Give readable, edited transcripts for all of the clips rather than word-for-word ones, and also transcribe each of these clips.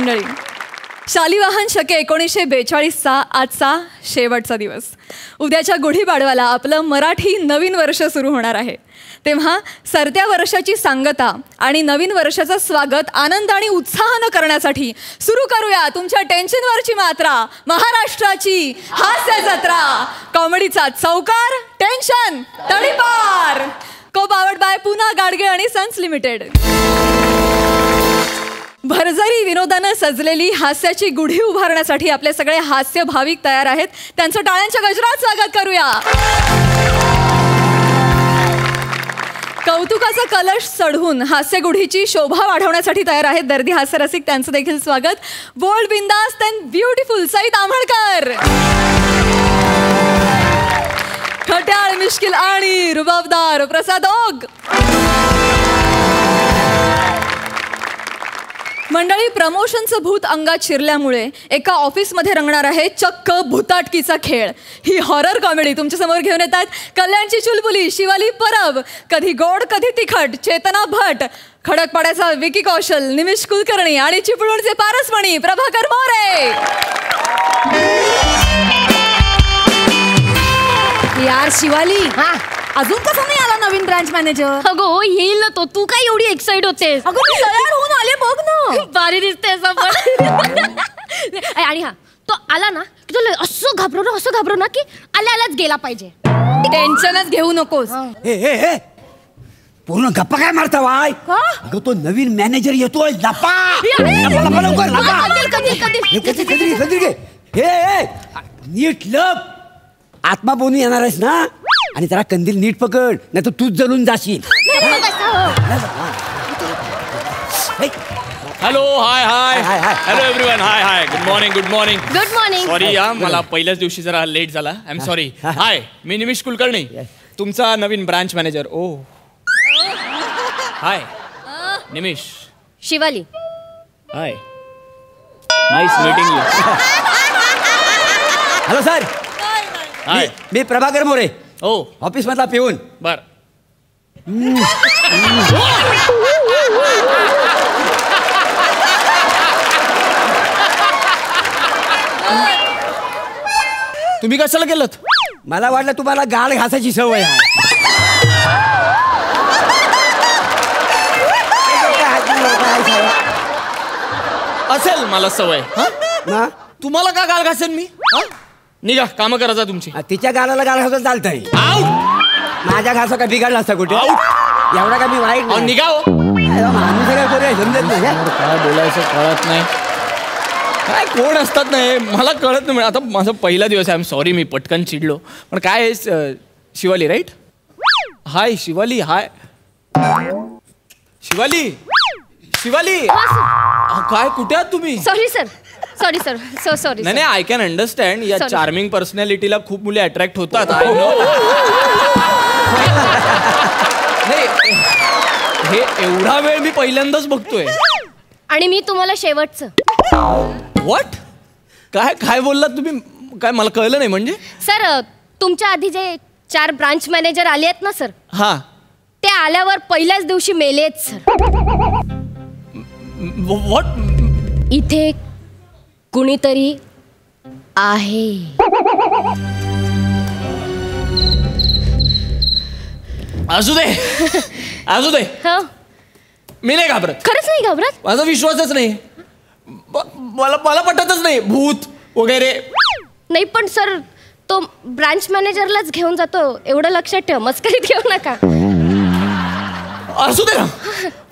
मंडळी, शालिवाहन शके 1942चा आजचा शेवटचा दिवस. उद्याच्या गुढीपाडव्याला आपलं मराठी नवीन वर्ष सुरू होणार आहे. तेव्हा सरत्या वर्षाची सांगता आणि नवीन वर्षाचं स्वागत आनंद आणि उत्साहानं करण्यासाठी सुरू करूया तुमच्या टेन्शनवरची मात्रा, महाराष्ट्राची हास्य जत्रा. कॉमेडीचा चौकार, टेन्शन तडीपार. को पावर्ड बाय पुना गाडगे आणि सन्स लिमिटेड. भरजरी विनोदानं सजलेली हास्याची गुढी उभारण्यासाठी आपले सगळे हास्य भाविक तयार आहेत. त्यांचं टाळ्यांच्या गजरात स्वागत करूया. कौतुकाचा कलश चढवून हास्य गुढीची शोभा वाढवण्यासाठी तयार आहेत दर्दी हास्य रसिक. त्यांचं देखील स्वागत. बोल्ड, बिंदास्त अँड ब्युटिफुल सईद आंबळकर. खट्याळ, मिश्किल आणि रुबाबदार प्रसाद ओग. मंडळी, प्रमोशनचं भूत अंगात शिरल्यामुळे एका ऑफिसमध्ये रंगणार आहे चक्क भूताटकीचा खेळ. ही हॉरर कॉमेडी तुमच्यासमोर घेऊन येतात कल्याणची चुलबुली शिवाली परब. कधी गोड कधी तिखट चेतना भट. खडकपाड्याचा विकी कौशल निमिष कुलकर्णी आणि चिपळूणचे पारसमणी प्रभाकर मोरे. यार शिवाली, अजून कसा नाही आला नवीन ब्रांच मॅनेजर? अगो येईल ना तो. तू काय एवढी एक्साइट होतेस? अगं मी तयार होऊन आले बघ ना. भारी दिसतेस आपण. आणि हा तो आला ना की तुला असं घाबरव ना की आल्यालाच गेला पाहिजे. टेन्शनच घेऊ नकोस. पूर्ण गप्पा काय मारता वाय? अगं तो नवीन मॅनेजर येतोय. लपा लवकर नीट लप. आत्मा बोलून येणार आहेस ना, आणि जरा कंदील नीट पकड, नाही तर तूच जळून जाशील. Hello, hi hi hello everyone. Hi hi, good morning. Good morning. Sorry मला पहिल्याच दिवशी जरा लेट झाला. I am sorry. हाय, मी निमिष कुलकर्णी, तुमचा नवीन branch manager. Oh hi Nimish. Shivali. Hi, nice meeting you. Hello sir. Hi, मी प्रभाकर मोरे, ओ ऑफिस मधला पिऊन. बर. तुम्ही कशाला गेलं? मला वाटलं तुम्हाला गाल घासायची सवय आहे. असेल मला सवय. ना तुम्हाला का गाल घासेन मी? निघा, काम करायचा तुमची. तिच्या गालाला गाल घासायला चालतंय. माझ्या घासा काय बिघडला असता कुठे? एवढा का मी वाईट नाही. निघा. माणूस काय करूया समजत नाही. काय बोलायचं कळत नाही. काय कोण असतात नाही मला कळत नाही. आता माझा पहिला दिवस आहे. आय एम सॉरी, मी पटकन चिडलो. पण काय शिवाली राईट? हाय शिवाली. हाय शिवाली. शिवाली काय, कुठे आहात तुम्ही? Sorry sir. सॉरी. नाही आय कॅन अंडरस्टँड. या चार्मिंग पर्सनॅलिटीला खूप मुले अट्रॅक्ट होतात. I know. हे एवढा वेळ मी पहिल्यांदाच बघतोय. आणि मी तुम्हाला शेवटचं. व्हॉट? काय बोललात तुम्ही? काय मला कळलं नाही. म्हणजे सर, तुमच्या आधी जे 4 ब्रांच मॅनेजर आले आहेत ना सर, हा, ते आल्यावर पहिल्याच दिवशी मेलेत सर. व्हॉट? इथे कुणीतरी आहे. असू दे. मी नाही घाबरत. खरंच नाही घाबरत? माझा विश्वासच नाही. मला पटतच नाही भूत वगैरे. नाही पण सर, तो ब्रांच मॅनेजरलाच घेऊन जातो, एवढं लक्षात ठेव. मस्करीत घेऊ नका. असू दे ना,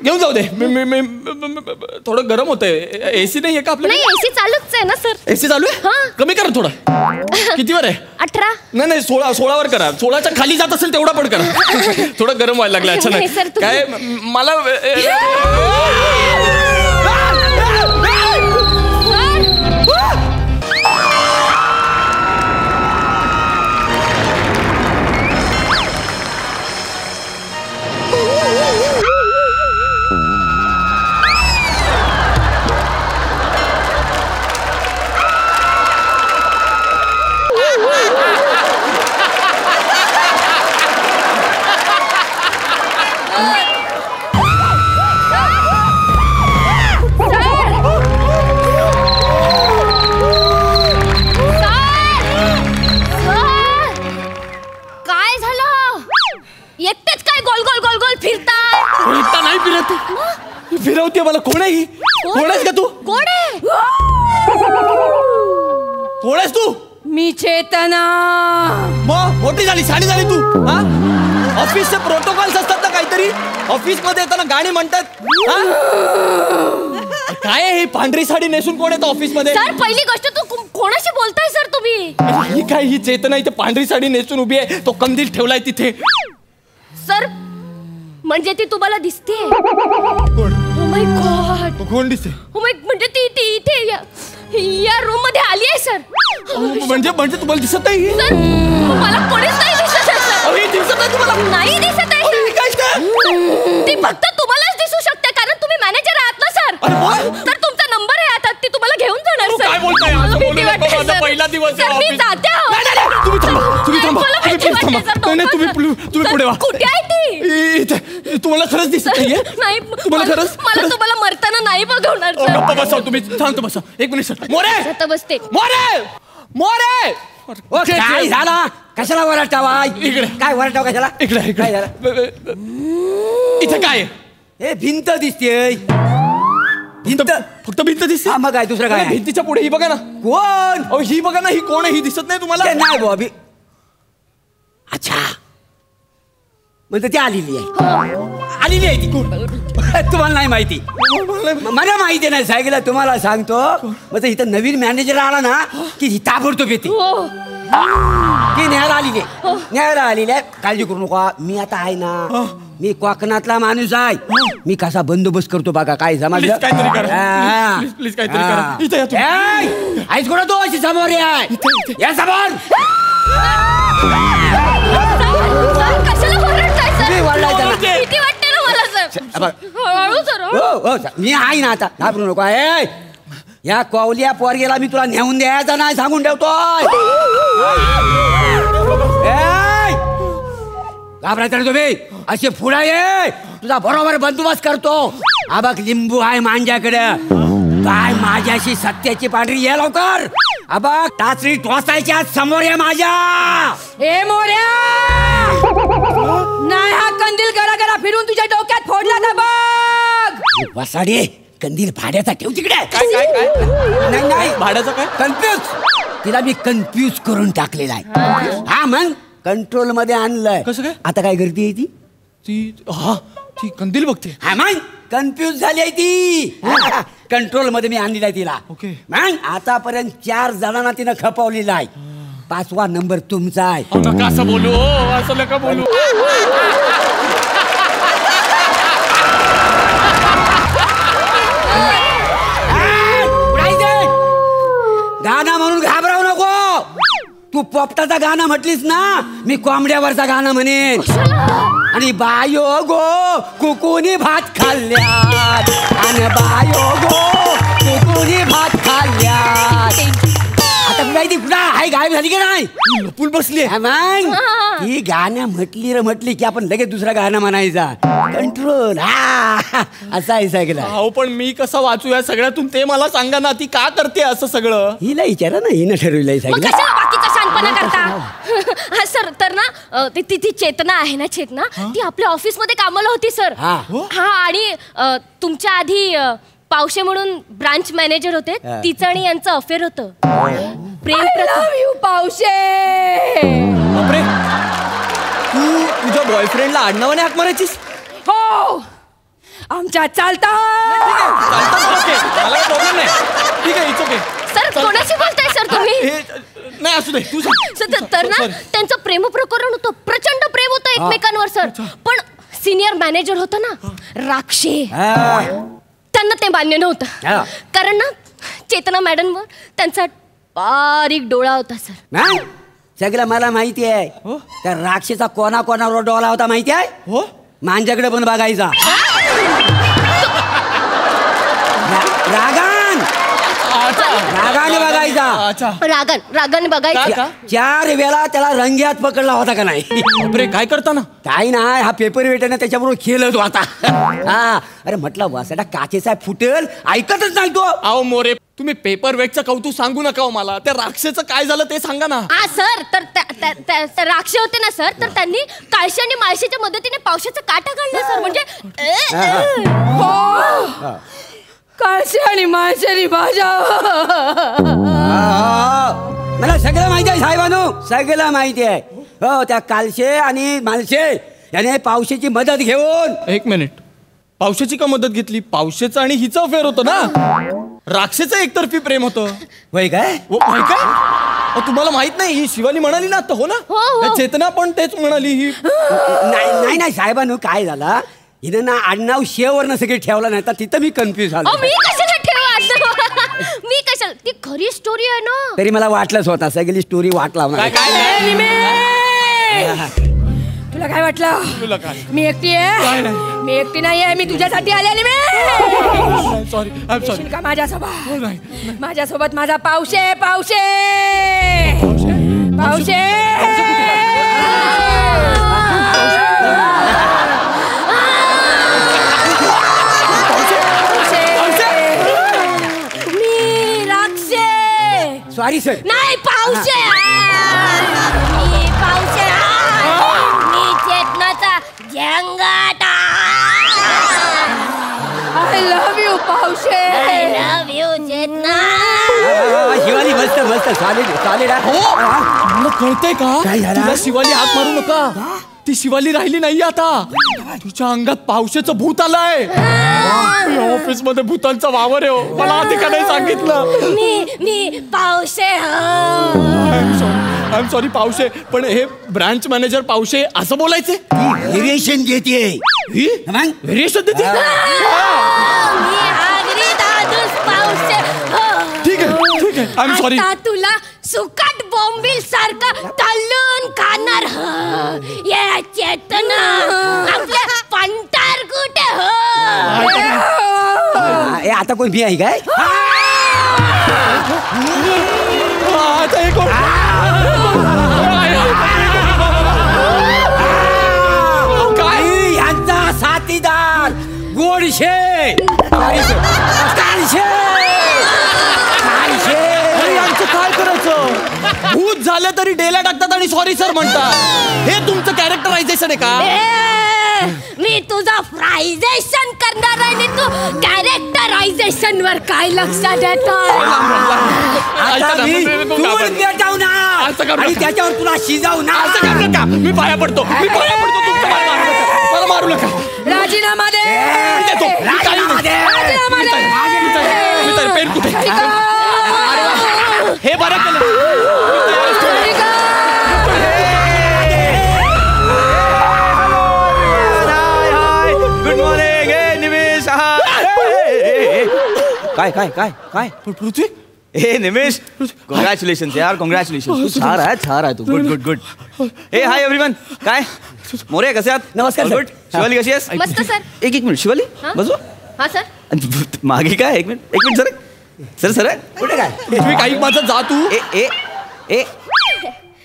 घेऊन जाऊ दे. मी थोडं गरम होतंय. एसी नाही आहे का आपल्याला? नाही, एसी चालूच आहे ना सर. एसी चालू आहे? कमी करा थोडं. कितीवर आहे? 18. नाही 16वर करा. 16च्या खाली जात असेल तेवढा पण करा. थोडं गरम व्हायला लागलं अचानक. काय मला काय गोल गोल गोल गोल फिरताय? फिरता नाही फिरत, फिरवते मला. कोण आहे ही? कोण आहेस का तू? कोण आहे? कोण आहेस तू? मी चेतना. मग मोठी झाली, साडी झाली तू. हा, ऑफिसचे प्रोटोकॉल्स असतात ना काहीतरी. ऑफिस मध्ये येताना गाणी म्हणतात. काय आहे ही पांढरी साडी नेसून कोण येतं ऑफिस मध्ये? सर पहिली गोष्ट तू कोणाशी बोलताय सर तुम्ही? ही काय, ही चेतना इथे पांढरी साडी नेसून उभी आहे. तो कंदील ठेवलाय तिथे. सर म्हणजे ती तुम्हाला दिसते? कोण? Oh my God. कोण दिसते? ओ माय, म्हणजे ती इथे या रूम मध्ये आली आहे सर. म्हणजे तुम्हाला दिसत नाही? सर मला कोणीच नाही दिसत आहे सर. अरे दिसत नाही तुम्हाला? नाही दिसत आहे अरे, काय सर. ती फक्त तुम्हालाच दिसू शकते कारण तुम्ही मॅनेजर आहात ना सर. अरे वा. तर तुमचा नंबर आहे आता, ती तुम्हाला घेऊन जाणार तू सर. काय बोलताय? असं मला बोलू भीती नको, वाटते, माझा सर. पहिला दिवस आहे सर, मी ऑफिस. जाते आहो. नाही, नाही, नाही, तुम्ही थांबा, तुम्ही थांबा, मला तुम्ही भीती please वाटते, थांबा. सर. नाही, तुम्ही पुढे वा. कुठे आहे ती? इथे. तुम्हाला खरंच दिसत नाहीये? नाही तुम्हाला खरंच? मला तुम्हाला मरताना नाही बघवणार सर. गप्पा बसा तुम्ही. शांत बसा. एक मिनिट सर. मोरे, आता बसते. मोरे, मोरे. ओ काय झाला? कशाला वरटावा? इकडे. काय वरटावा कशाला? इकडे काय इकडे. झालं? इथे काय आहे? हे भिंत दिसते. भिंत. फक्त भिंत दिसते? हा, मग काय दुसरं काय आहे? भिंतीच्या पुढे ही बघा ना. कोण? अहो ही बघा ना, ही कोण आहे? ही दिसत नाही तुम्हाला? ते नाही बॉबी. अच्छा, म्हणजे ती आलेली आहे ती. तुम्हाला नाही माहिती? मला माहिती नाही सांगितलं. तुम्हाला सांगतो. म्हणजे इथं नवीन मॅनेजर आला ना की ही ताबडतोब येते. हो. ती न्यायला आलेली आहे. काळजी करू नका. मी आता आहे ना, मी कोकणातला माणूस आहे. मी कसा बंदोबस्त करतो बघा. काय समजलं? Please काहीतरी करा. Please काहीतरी करा. इथे या तुम्ही. ऐक कोण तो अशी समोर या समोर. सर, कशाला ओरडताय सर? तुम्ही ओरडाय त्याला. भीती वाटते ना मला सर. हळू सर. हो मी आहे ना आता. घाबरू नको. या कौलिया पोरगेला मी तुला नेऊन द्यायचा नाही सांगून ठेवतोय. घाबरायचं नाही तुम्ही. असे पुढे ये. तुझा बरोबर बंदोबस्त करतो. हा बघ लिंबू आहे माझ्याकडे. काय माझ्याशी सत्याची पांढरी ये लवकर. हा बघ टाचरी टोचायच्या समोर ये माझ्या. ए मोऱ्या, नाही हा कंदील गरा गरा फिरून तुझ्या डोक्यात फोडला ना बघ. वसाडे कंदील भाड्याचा ठेव तिकडे. काय काय काय? नाही भाड्याचं काय? कन्फ्यूज. तिला मी कन्फ्यूज करून टाकलेला आहे. हा मग कंट्रोल मध्ये आणलंय. कसं काय? आता काय करते ती? ती कंदील बघते. हा मग कन्फ्यूज झाली आहे ती. कंट्रोल मध्ये मी आणलेला आहे तिला. ओके. मग आतापर्यंत 4 जणांना तिनं खपवलेला आहे. 5वा नंबर तुमचा आहे. नका असं बोलू. असं नका बोलू. गाणं म्हणून घाबरावू नको. तू पोपटाचा गाणं म्हटलीस ना, मी कोंबड्यावरचा गाणं म्हणेन. आणि बायो गो कुकुनी भात खाल्ल्यात. आणि बायो गो कुकुनी भात खाल्ल्यात. आता माहिती कुठं आहे? गायब झाली की नाही? लपून बसली. मग ती गाणं म्हटली की आपण लगेच दुसरं गाणं म्हणायचा. कंट्रोल. हा असं आहे सगळं. अहो पण मी कसं वाचू या सगळ्यातून ते मला सांगा ना. ती का करते असं सगळं? हिला विचारा ना. हिनं ठरवलंय मग सगळं. कशाला बाकीचा शानपणा करता? हा सर, तर ना ती चेतना आहे ना, चेतना ती आपल्या ऑफिस मध्ये कामाला होती सर. हा. हा आणि तुमच्या आधी पावशे म्हणून ब्रांच मॅनेजर होते. तिचं आणि यांचं अफेअर होतं. प्रेम लव यू पावशे. बापरे, तू तुझ्या बॉयफ्रेंडला आडनावाने हाक मारायचीस? हो, आमच्या चालता. मला प्रॉब्लेम नाही. ठीक आहे, इट्स ओके. सर, कोणाशी बोलताय सर तुम्ही? नाही असू दे. तू तर ना त्यांचं प्रेम प्रकरण होतं. प्रचंड प्रेम होतं एकमेकांवर सर. पण सिनियर मॅनेजर होतं ना राक्षे, त्यांना ते मान्य नव्हतं. कारण ना चेतना मॅडमवर त्यांचा बारीक डोळा होता सर. सगळं मला माहिती आहे. त्या राक्षेचा कोणावर डोळा होता माहिती आहे? हो, माझ्याकडे पण बघायचा. रागान रागाने बघायचा. अच्छा रागाने बघायचं. का? 4 वेळा त्याला रंग्यात पकडला होता का नाही? बापरे, काय करताना? काय नाही, हा पेपर वेटाने त्याच्याबरोबर खेळत होता. हा, अरे म्हटलं वासाडा काचेचा फुटेल, ऐकतच नाही तो. अहो मोरे, तुम्ही पेपर वेटचं कौतुक सांगू नका हो मला. त्या राक्षेचं काय झालं ते सांगा ना. सर तर राक्षे होते ना सर, तर त्यांनी काळशी आणि माळशीच्या मदतीने पावसाचा काटा काढला सर. म्हणजे काळशी आणि माळशेरी भाज्या. मला सगळं माहिती आहे साहेबांनो, सगळं माहिती आहे. हो, त्या कालशे आणि मालशे याने पावशीची मदत घेऊन. एक मिनिट, पावसाची का मदत घेतली? पावसाचं आणि हिचं अफेअर होतं ना. राक्षेचं एकतर्फी प्रेम होतं. होय काय? काय तुम्हाला माहित नाही? ही शिवाली म्हणाली ना आता. हो ना, चेतना पण तेच म्हणाली. ही नाही नाही साहेबांनो, काय झाला हिनं ना आडनाव शेवरनं सगळी ठेवला नाही तर तिथं मी कन्फ्युज झालो. मी कशाला ठेवा? मी कशाला? ती खरी स्टोरी आहे ना. तरी मला वाटलंच होता सगळी स्टोरी वाट लावणार. तुला काय वाटलं? तुला काय? मी एकटी आहे? मी एकटी नाही आहे, मी तुझ्यासाठी आलेली. Sorry, I am sorry. का माझ्यासोबत? माझ्यासोबत माझा पावशे. पावशे मी राक्षे. Sorry sir. नाही, पावशे. मी पावशे. मी चेतनाचा झंगाटा. I love you Pawshe. I love you Chetna. Shivali मस्त मस्त चालेल चालेल. मला कळतंय का? काय झालं? तिला शिवाली हात मारू नका. ती शिवाली राहिली नाही आता. तुझ्या अंगात पावसाचं भूत आलंय. ऑफिस मध्ये भूतांचा वावर आहे. मला आधी का नाही सांगितलं? मी Pawshe. I am sorry Pawshe, पण हे ब्रांच मॅनेजर पावशे असं बोलायचे? व्हेरिएशन घेते. व्हेरिएशन देते? मी आगरी दादूस पावशे. ठीक आहे आय एम सॉरी. आता तुला सुकट बोंबील सारखा तळून खाणार. ये चेतना आपल्या पंटार कुठे? आता कोण भी आहे काय? आता एक काय यांचा साथीदार गोडशे कालशे. यांचं काय करायचं? भूत झालं तरी डेला टाकतात आणि सॉरी सर म्हणतात. हे तुमचं कॅरेक्टरायझेशन आहे का? मी तुझं फ्रायझेशन करणार आहे आणि तू कॅरेक्टरायझेशन वर काय लक्षात येतं? आणि त्याच्यावर तुला शिजावणार. मी पाया पडतो. मला मारू नका. राजीनामा दे. पेन कुठे? हे बरं केलं. Good morning. निमेश. काय काय काय काय पृथ्वी. हे निमेश, कॉंग्रॅच्युलेशन यार, कॉंग्रॅच्युलेशन. छान आहे तू. Good good good. हे हाय एव्हरीवन. काय मोरे कसे आहात? नमस्कार. गुड. शिवाली कशी आहेस? मस्त सर. एक मिनिट शिवाली बसू. हा सर. मागे काय? एक मिनिट सर कुठे काय? पृथ्वी काही माझं जा तू. ए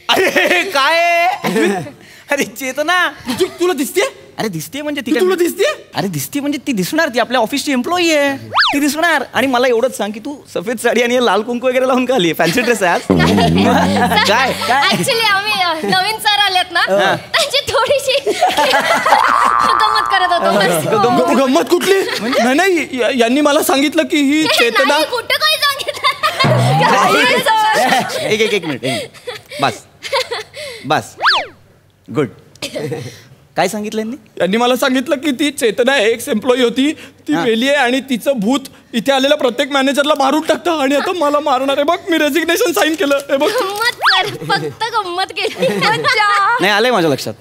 अरे काय? अरे चेतना, तुला दिसते? अरे दिसते म्हणजे ती तुला दिसते? अरे दिसते म्हणजे ती दिसणार. ती आपल्या ऑफिसची एम्प्लॉई आहे. ती दिसणार. आणि मला एवढंच सांग की तू सफेद साडी आणि लाल कुंकू वगैरे लावून का आली? फॅन्सी ड्रेस आहे आज? काय ऍक्च्युली आम्ही नवीन सर आलेत ना, त्यांची थोडीशी गंमत करत होतो. गंमत कुठली? नाही यांनी मला सांगितलं की ही चेतना. नाही, कुठं काही सांगितलं. एक मिनिट. बस गुड. काय सांगितलं यांनी मला सांगितलं की ती चेतना एक्स एम्प्लॉई होती. ती मेली आहे आणि तिचं भूत इथे आलेल्या प्रत्येक मॅनेजरला मारून टाकतं आणि आता मला मारणार आहे. बघ मी रेजिग्नेशन साईन केलं. हे बघ. गंमत सर, फक्त गंमत केली. नाही आलंय माझ्या लक्षात.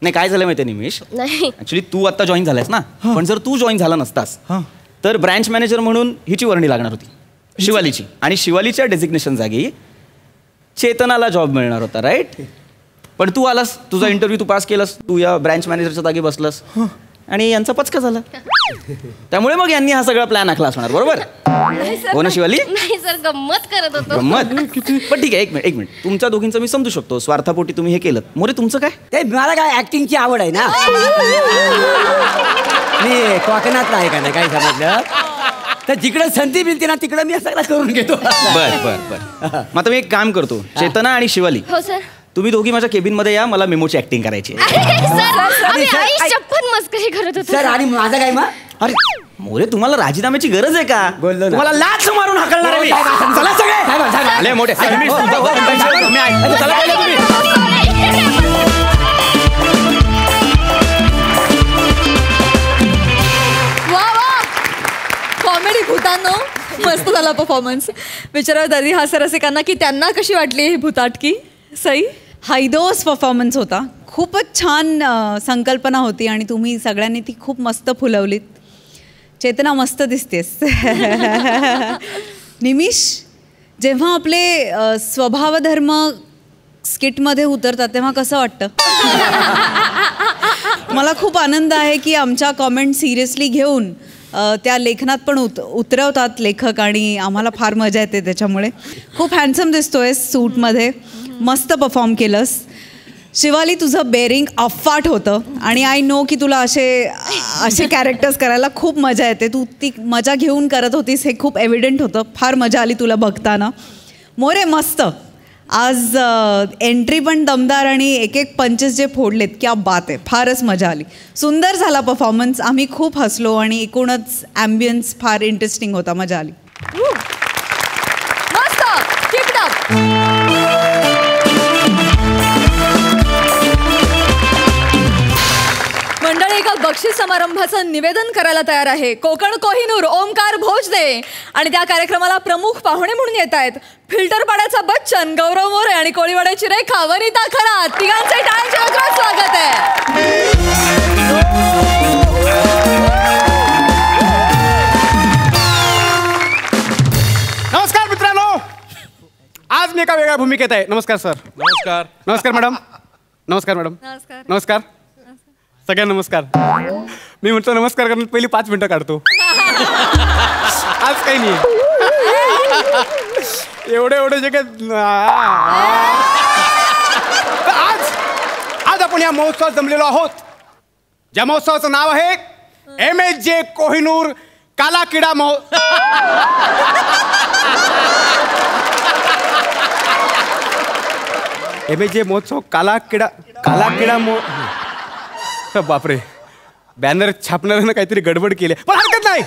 नाही काय झालं माहिती निमेश, नाही ऍक्च्युली तू आता जॉईन झालास ना, पण जर तू जॉईन झाला नसतास तर ब्रँच मॅनेजर म्हणून हिची वर्णी लागणार होती, शिवालीची. आणि शिवालीच्या डेझिग्नेशन जागी चेतनाला जॉब मिळणार होता, राईट? पण तू आलास, तुझा इंटरव्ह्यू तू पास केलास, तू या ब्रँच मॅनेजरच्या जागी बसलास आणि यांचा पचका झाला. त्यामुळे मग यांनी हा सगळा प्लॅन आखला असणार. बरोबर हो ना शिवाली? नाही सर, गंमत करत होतो. गंमत. पण ठीक आहे, एक मिनिट तुमच्या दोघींचं मी समजू शकतो, स्वार्थापोटी तुम्ही हे केलं. मोरे तुमचं काय? ते मला काय ऍक्टिंगची आवड आहे ना. मी कोकणात आहे का नाही काय समजलं तर जिकडे संधी मिळते ना तिकडे मी सगळं करून घेतो. बर बर बर. मग आता मी एक काम करतो, चेतना आणि शिवाली हो सर. तुम्ही दोघी माझ्या केबिन मध्ये या, मला मेमोची ऍक्टिंग करायची आहे. सर, आम्ही सर, आई शपथ मस्करी करत होतो. सर आणि माझं काय मग? अरे मोरे तुम्हाला राजीनाम्याची गरज आहे का? बोललो ना. तुम्हाला लाच मारून हाकलणार आहे मी. चला सगळे. लय मोठे. चला तुम्ही. वा वा, कॉमेडी भूतांनो, मस्त झाला परफॉर्मन्स. विचारा दादी हास्य रसिकांना की त्यांना कशी वाटली ही भूताटकी. सई? हायदोस परफॉर्मन्स होता. खूपच छान संकल्पना होती आणि तुम्ही सगळ्यांनी ती खूप मस्त फुलवलीत. चेतना मस्त दिसतेस. निमिष, जेव्हा आपले स्वभावधर्म स्किटमध्ये उतरतात तेव्हा कसं वाटतं? मला खूप आनंद आहे की आमच्या कॉमेंट सिरियसली घेऊन त्या लेखनात पण उतरवतात लेखक आणि आम्हाला फार मजा येते त्याच्यामुळे. खूप हँडसम दिसतोय सूटमध्ये, मस्त परफॉर्म केलंस. शिवाली, तुझं बेरिंग अफाट होतं आणि आय नो की तुला असे कॅरेक्टर्स करायला खूप मजा येते. तू ती मजा घेऊन करत होतीस हे खूप एव्हिडंट होतं. फार मजा आली तुला बघताना. मोरे मस्त. आज एंट्री पण दमदार आणि एक एक पंचेस जे फोडलेत, क्या बात आहे. फारच मजा आली. सुंदर झाला परफॉर्मन्स. आम्ही खूप हसलो आणि एकूणच ॲम्बियन्स फार इंटरेस्टिंग होता. मजा आली. मस्त. Keep it up. मंडळी, एका बक्षीस समारंभाचं निवेदन करायला तयार आहे. कोकण कोहिनूर ओमकार भोजदे आणि त्या कार्यक्रमाला प्रमुख पाहुणे म्हणून येत आहेत फिल्टर पाड्याचा बच्चन गौरव मोरे आणि कोळीवाड्याची रेखा वनिता खरात. तिघांचे टाळ्यांच्या गजरात स्वागत आहे. नमस्कार मित्रांनो, आज मी एका वेगळ्या भूमिकेत आहे. नमस्कार सर. नमस्कार. नमस्कार मॅडम. नमस्कार मॅडम. नमस्कार. नमस्कार सगळ्यांना. नमस्कार. मी म्हणतो नमस्कार करण्यात पहिली 5 मिनिटं काढतो. आज काही नाही एवढे जे काय आज आपण या महोत्सवात जमलेलो आहोत, ज्या महोत्सवाचं नाव आहे MSJ कोहिनूर काला किडा MSJ महोत्सव काला किडा बापरे, बॅनर छापणाऱ्यानं काहीतरी गडबड केली. पण हरकत नाही,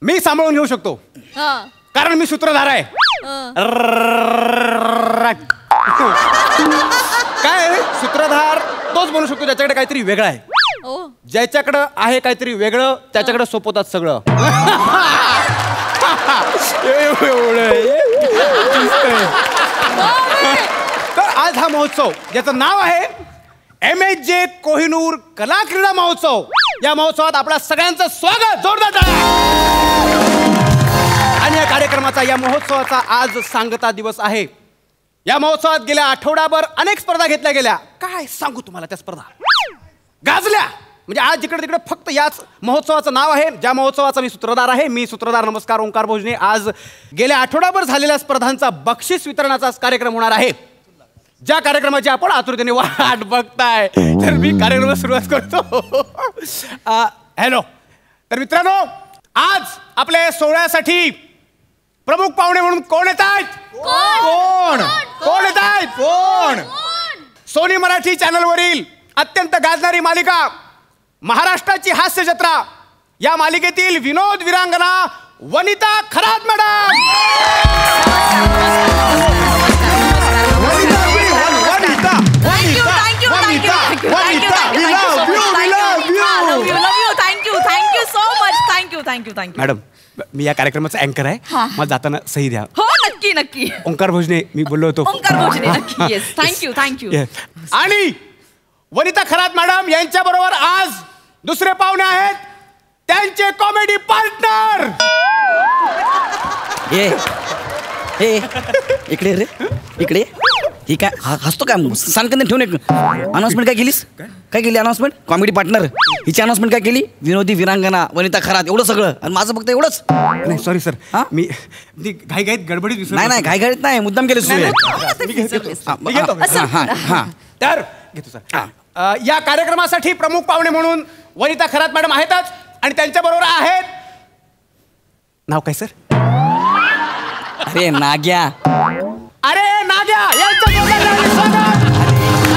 मी सांभाळून घेऊ शकतो कारण मी सूत्रधार आहे. काय सूत्रधार तोच बोलू शकतो ज्याच्याकडे काहीतरी वेगळं आहे. ज्याच्याकडं आहे काहीतरी वेगळं त्याच्याकडे सोपवतात सगळं. तर आज हा महोत्सव ज्याचं नाव आहे MSJ कोहिनूर कला क्रीडा महोत्सव, या महोत्सवात आपल्या सगळ्यांचं स्वागत. जोरदार टाळ्या. आणि या कार्यक्रमाचा, या महोत्सवाचा आज सांगता दिवस आहे. या महोत्सवात गेल्या आठवड्याभर अनेक स्पर्धा घेतल्या गेल्या. काय सांगू तुम्हाला, त्या स्पर्धा गाजल्या. म्हणजे आज जिकडे तिकडे फक्त याच महोत्सवाचं नाव आहे, ज्या महोत्सवाचा मी सूत्रधार आहे. मी सूत्रधार नमस्कार ओंकार भोजने. आज गेल्या आठवड्याभर झालेल्या स्पर्धांचा बक्षीस वितरणाचा कार्यक्रम होणार आहे, ज्या कार्यक्रमाची आपण आतुरतेने वाट बघताय. तर मी कार्यक्रमाला सुरुवात करतो. हॅलो. तर मित्रांनो, आज आपल्या सोहळ्यासाठी प्रमुख पाहुणे म्हणून कोण येत आहेत? कोण येत आहेत? कोण? सोनी मराठी चॅनलवरील अत्यंत गाजणारी मालिका महाराष्ट्राची हास्य जत्रा, या मालिकेतील विनोद विरांगना वनिता खरात मॅडम. मॅडम, मी या कार्यक्रमाचा अँकर आहे. मला जाताना सही द्या. हो, नक्की नक्की. ओंकार भोजने मी बोललो होतो. ओंकार भोजने, नक्की. Yes, thank you. आणि वनिता खरात मॅडम यांच्या बरोबर आज दुसरे पाहुणे आहेत, त्यांचे कॉमेडी पार्टनर. इकडे रे, इकडे. ही काय हसतो काय सांग का ठेवून अनाउन्समेंट काय केलीस काय केली अनाउन्समेंट कॉमेडी पार्टनर हिची अनाउन्समेंट काय केली विनोदी विरांगना वनिता खरात एवढं सगळं आणि माझं फक्त एवढंच नाही सॉरी सर मी घाईघाईत गडबडीत विसरलो. नाही घाईघाईत नाही मुद्दाम केलं तर घेतो सर. या कार्यक्रमासाठी प्रमुख पाहुणे म्हणून वनिता खरात मॅडम आहेतच आणि त्यांच्या बरोबर आहेत नाव काय सर? अरे नाग्या अरे नाग्या यांचं स्वागत.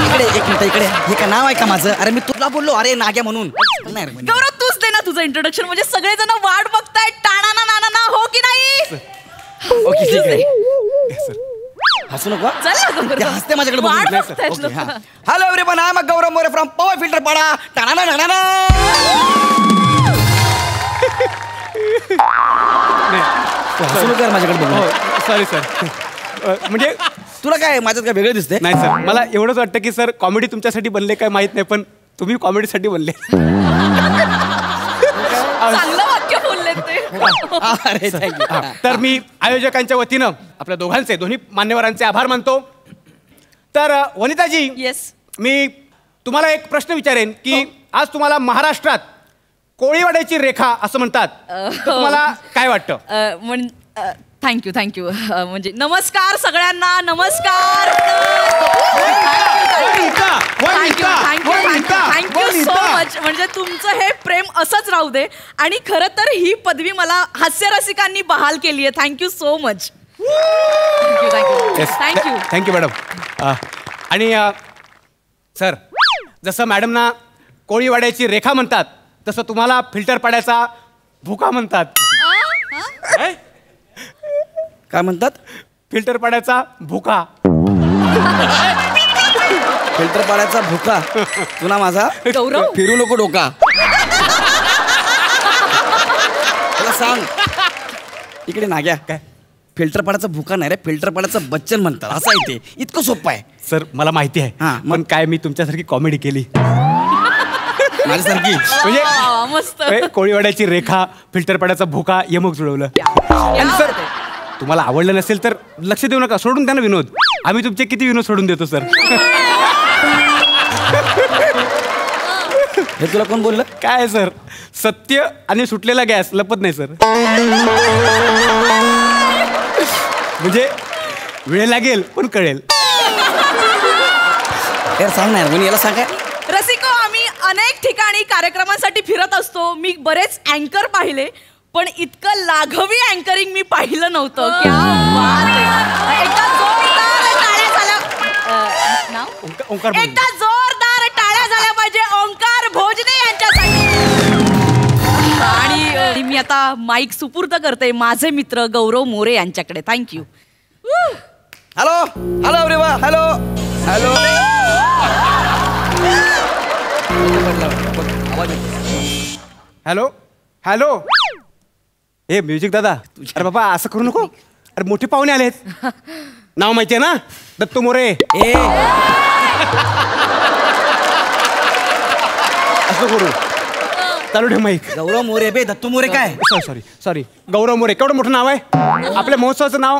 इकडे एक मिनिट इकडे हे काय नाव आहे का माझं अरे मी तुला बोललो अरे नाग्या म्हणून नाही रे, गौरव तूच दे ना तुझं इंट्रोडक्शन म्हणजे सगळेजण वाट बघतायत टाणा ना नाना ना हो की नाही. ओके ठीक आहे हसू नको चल ना गौरव. ते हसते माझ्याकडे बघून. वाट बघतायत ओके, लोकं. हा. Hello everyone I am Gaurav More from power filter Pada Thane ना हसू नको यार माझ्याकडे बघून. Sorry sir. म्हणजे तुला काय माझ्यात काय वेगळं दिसते नाही सर मला एवढंच वाटतं की सर कॉमेडी तुमच्यासाठी बनले काय माहित नाही पण तुम्ही कॉमेडीसाठी बनले. चांगलं वाक्य बोलले ते. अरे थँक्यू तर मी आयोजकांच्या वतीनं आपल्या दोघांचे दोन्ही मान्यवरांचे आभार मानतो. तर वनिताजी येस मी तुम्हाला एक प्रश्न विचारेन की आज तुम्हाला महाराष्ट्रात कोळीवाड्याची रेखा असं म्हणतात तर तुम्हाला काय वाटतं? थँक्यू म्हणजे नमस्कार सगळ्यांना नमस्कार. थँक्यू सो मच म्हणजे तुमचं हे प्रेम असंच राहू दे आणि खरं तर ही पदवी मला हास्यरसिकांनी बहाल केली आहे. Thank you so much. Thank you thank you madam. आणि सर जसं मॅडमना कोळीवाड्याची रेखा म्हणतात तसं तुम्हाला फिल्टर पाड्याचा भुका म्हणतात. काय म्हणतात फिल्टर पाड्याचा भुका. फिल्टर पाड्याचा भुका तुला माझा गौरव फिरू नको डोका तुला सांग इकडे नाग्या काय फिल्टर पाड्याचा भुका नाही रे फिल्टर पाड्याचं बच्चन म्हणतात असं आहे ते इतकं सोपं आहे. सर मला माहिती आहे हां, मग? पण काय मी तुमच्यासारखी कॉमेडी केली माझ्यासारखी म्हणजे मस्त कोळीवाड्याची रेखा फिल्टर पाड्याचा भुका यमक जुळवलं. आणि सर तुम्हाला आवडलं नसेल तर लक्ष देऊ नका सोडून द्या ना विनोद. आम्ही तुमचे किती विनोद सोडून देतो सर. हे तुला कोण बोललं काय सर सत्य आणि सुटलेला गॅस लपत नाही सर. म्हणजे वेळ लागेल पण कळेल. यार सांग ना यार याला सांग काय रसिको आम्ही अनेक ठिकाणी कार्यक्रमांसाठी फिरत असतो. मी बरेच अँकर पाहिले पण इतकं लाघवी अँकरिंग मी पाहिलं नव्हतं. क्या बात आहे. एकदा जोरदार टाळ्या झाल्या ओंकार एकदा जोरदार टाळ्या झाल्या पाहिजे ओंकार भोजने यांच्यासाठी. आणि मी आता माईक सुपूर्द करते माझे मित्र गौरव मोरे यांच्याकडे. Thank you. Hello everyone hello hello hello A music दादा अरे बाबा असं करू नको. अरे मोठे पाहुणे आलेत. नाव माहिती आहे ना दत्तू मोरे. ए असं करू चालू ठेव माईक. गौरव मोरे बे दत्तू मोरे काय सॉरी गौरव मोरे केवढं मोठं नाव आहे. आपल्या महोत्सवाचं नाव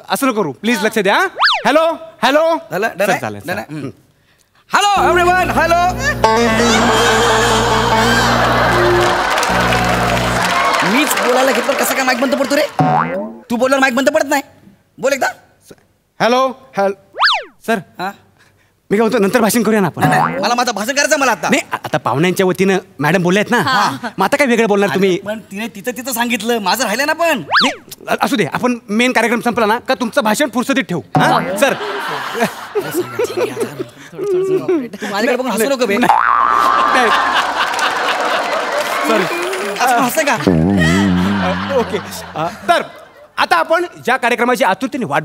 असं नको करू प्लीज लक्ष द्या. हॅलो चालेल हॅलो एव्हरीवन हॅलो मीच बोलायला घेतलं कसं काय माईक बंद पडतो रे. तू बोलल्यावर माईक बंद पडत नाही. बोल एकदा हॅलो सर हा मी काय म्हणतो नंतर भाषण करूया ना आपण. नाही, मला माझं भाषण करायचं मला आता नाही आता पाहुण्यांच्या वतीनं मॅडम बोलल्यात ना मग आता काय वेगळं बोलणार तुम्ही. पण तिने तिचं सांगितलं माझं राहिलं ना. पण नाही, असू दे आपण मेन कार्यक्रम संपला ना का तुमचं भाषण फुरसतीत ठेवू. सर तू माझ्याकडे बघून हसू नको बे. सॉरी हसं का ओके. तर आता आपण ज्या कार्यक्रमाची आतुरतेने वाट